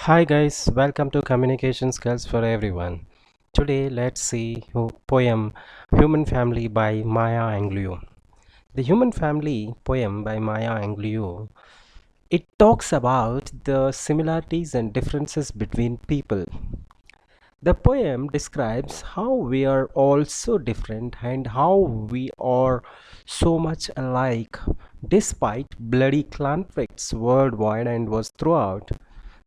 Hi guys, welcome to Communication Skills for Everyone. Today let's see poem Human Family by Maya Angelou. The Human Family poem by Maya Angelou, it talks about the similarities and differences between people. The poem describes how we are all so different and how we are so much alike despite bloody conflicts worldwide and was throughout.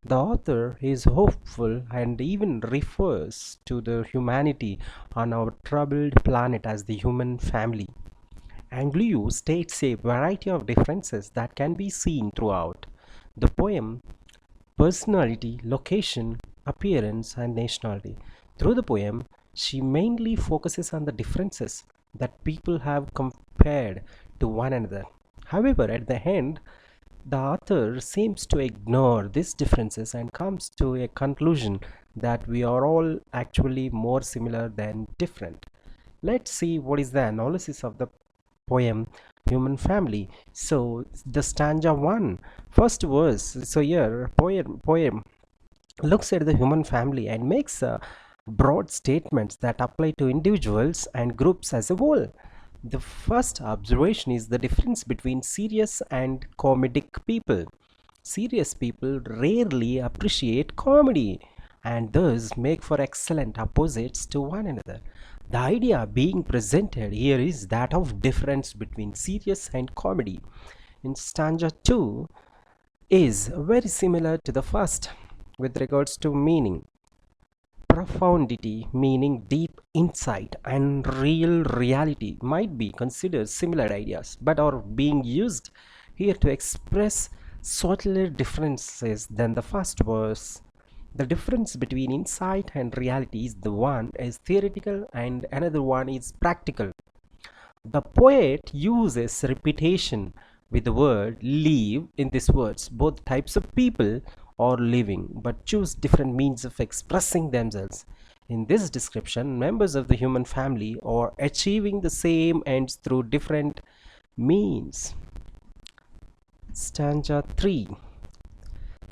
The author is hopeful and even refers to the humanity on our troubled planet as the human family. Angliou states a variety of differences that can be seen throughout the poem: personality, location, appearance, and nationality. Through the poem, she mainly focuses on the differences that people have compared to one another. However, at the end, the author seems to ignore these differences and comes to a conclusion that we are all actually more similar than different. Let's see what is the analysis of the poem Human Family. So the stanza 1, first verse. So here poem looks at the human family and makes broad statements that apply to individuals and groups as a whole. The first observation is the difference between serious and comedic people. Serious people rarely appreciate comedy and thus make for excellent opposites to one another. The idea being presented here is that of difference between serious and comedy. In stanza 2 is very similar to the first with regards to meaning. Profundity, meaning deep insight, and real reality might be considered similar ideas, but are being used here to express subtler differences than the first verse. The difference between insight and reality is the one is theoretical and another one is practical. The poet uses repetition with the word live in these words. Both types of people are living but choose different means of expressing themselves. In this description, members of the human family are achieving the same ends through different means. Stanza 3.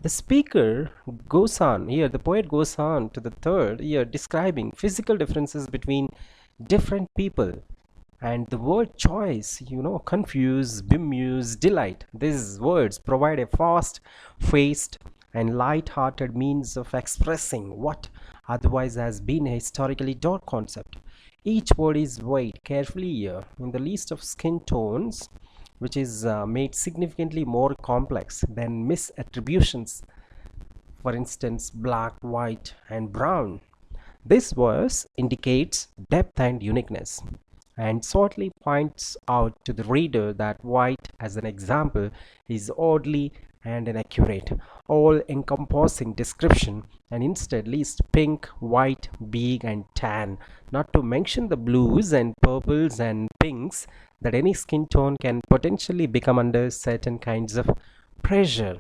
The speaker goes on, here the poet goes on to the third, here describing physical differences between different people. And the word choice, confuse, bemuse, delight, these words provide a fast faced and light hearted means of expressing what otherwise has been a historically dark concept. Each word is weighed carefully here in the list of skin tones, which is made significantly more complex than misattributions, for instance, black, white, and brown. This verse indicates depth and uniqueness and subtly points out to the reader that white, as an example, is oddly and inaccurate, all encompassing description, and instead lists pink, white, beige, and tan, not to mention the blues and purples and pinks that any skin tone can potentially become under certain kinds of pressure.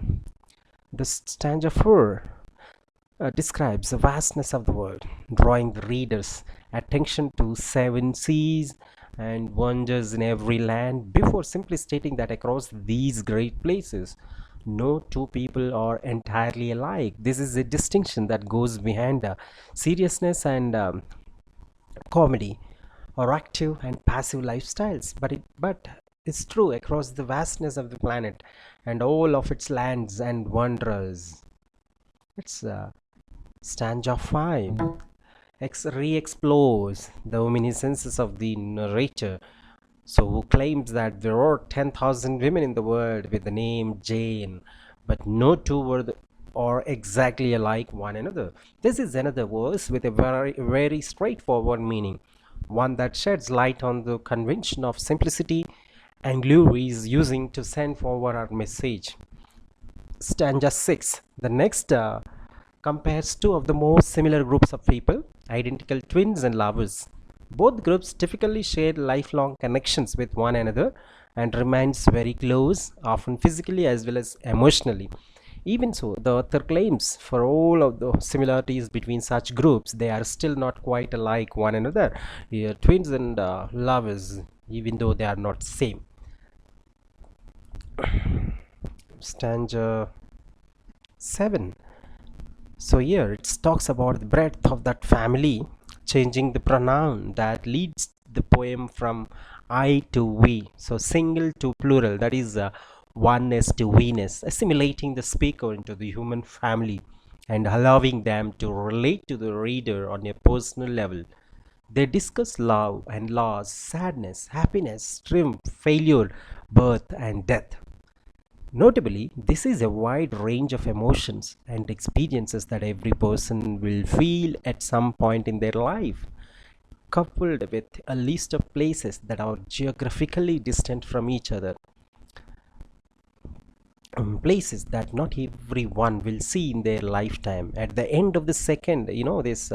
The stanza 4 describes the vastness of the world, drawing the reader's attention to seven seas and wonders in every land before simply stating that across these great places, no two people are entirely alike. This is a distinction that goes behind seriousness and comedy, or active and passive lifestyles. But it's true across the vastness of the planet and all of its lands and wonders. It's stanza 5 re-explores the reminiscences of the narrator, so who claims that there are 10,000 women in the world with the name Jane, but no two are exactly alike one another. This is another verse with a very straightforward meaning, one that sheds light on the convention of simplicity Angelou is using to send forward our message. Stanza 6. The next compares two of the most similar groups of people, identical twins and lovers. Both groups typically share lifelong connections with one another and remains very close, often physically as well as emotionally. Even so, the author claims for all of the similarities between such groups, they are still not quite alike one another. Here, twins and lovers, even though they are not same. Stanza 7. So here it talks about the breadth of that family, changing the pronoun that leads the poem from I to we, so single to plural, that is oneness to we-ness, assimilating the speaker into the human family and allowing them to relate to the reader on a personal level. They discuss love and loss, sadness, happiness, triumph, failure, birth, and death. Notably, this is a wide range of emotions and experiences that every person will feel at some point in their life, coupled with a list of places that are geographically distant from each other. Places that not everyone will see in their lifetime. At the end of the second, this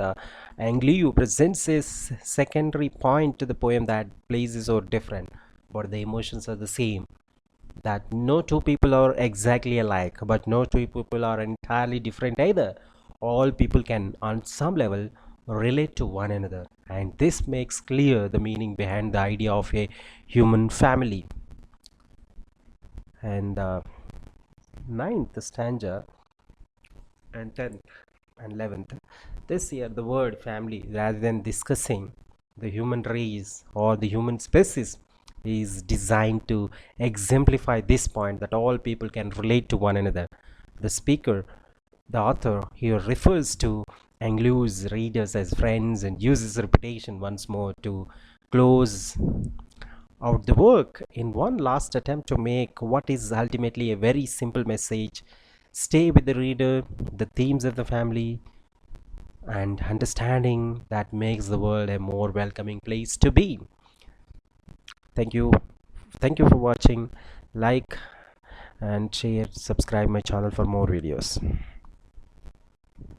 Angelou presents a secondary point to the poem that places are different, but the emotions are the same. That no two people are exactly alike, but no two people are entirely different either. All people can, on some level, relate to one another, and this makes clear the meaning behind the idea of a human family. And the ninth stanza and 10th and 11th. This year, the word family, rather than discussing the human race or the human species, is designed to exemplify this point that all people can relate to one another. The speaker, the author, here refers to Anglou's readers as friends and uses repetition once more to close out the work in one last attempt to make what is ultimately a very simple message stay with the reader, the themes of the family, and understanding that makes the world a more welcoming place to be. Thank you. Thank you for watching. Like and share, subscribe my channel for more videos.